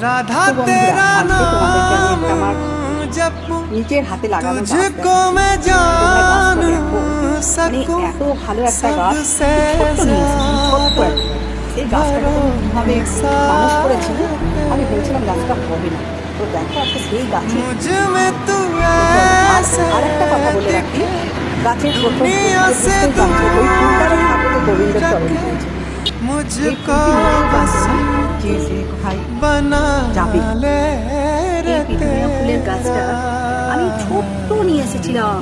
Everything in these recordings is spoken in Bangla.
রাধা তেরা নাম জপ নিজের হাতে লাগানো গাছ तुझको मैं जान सकूं এত ভালো একটা গাছ, ছোট্ট নিয়েছি, ছোট্ট একটা। এই গাছটাকে তো কিভাবে মানুষ করেছি, আমি বলছিলাম গাছটা হবে না, তো দেখো আজকে সেই গাছে। मुझ में तू আর একটা কথা বলে রাখি, গাছের প্রথম ফুল दुनिया से বুঝতেই পারছো, ওই ফুলটারও ঠাকুর গোবিন্দ চরণ দিয়েছে। এই मुझको ফুলটি নিজেও জানতো না যে কোথায় बना যাবে। ले এই পিটুনিয়া ফুলের গাছটা আমি ছোট্ট নিয়ে এসেছিলাম,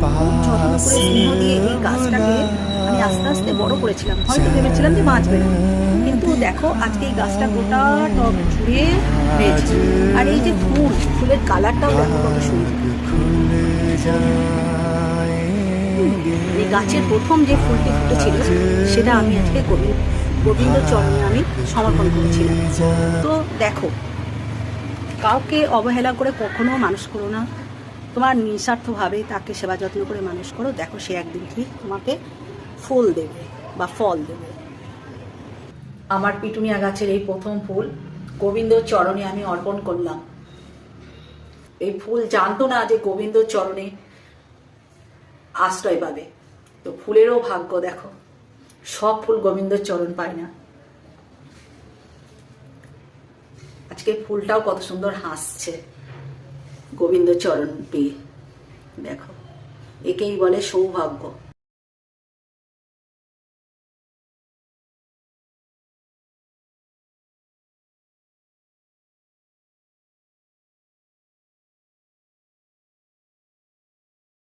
খুব যত্ন করে স্নেহ দিয়ে এই গাছটাকে আমি আস্তে আস্তে বড় করেছিলাম। হয়তো ভেবেছিলাম যে বাঁচবে না, কিন্তু দেখো আজকে এই গাছটা গোটা টব জুড়ে হয়েছে। আর এই যে ফুলের কালারটাও দেখো কত সুন্দর। এই গাছের প্রথম যে ফুলটি ফুটেছিল সেটা আমি আজকে গোবিন্দ চরণে আমি সমর্পণ করেছিলাম। তো দেখো, কাউকে অবহেলা করে কখনো মানুষ করো না, তোমার নিঃস্বার্থভাবে তাকে সেবা যত্ন করে মানুষ করো, দেখো সে একদিন ঠিক তোমাকে ফুল দেবে বা ফল দেবে। আমার পিটুনিয়া গাছের এই প্রথম ফুল গোবিন্দ চরণে আমি অর্পণ করলাম। এই ফুল জানতো না যে গোবিন্দ চরণে আশ্রয় পাবে, তো ফুলেরও ভাগ্য দেখো, সব ফুল গোবিন্দ চরণ পায় না। আজকে ফুলটাও কত সুন্দর হাসছে গোবিন্দ চরণ পেয়ে, দেখো একেই বলে সৌভাগ্য।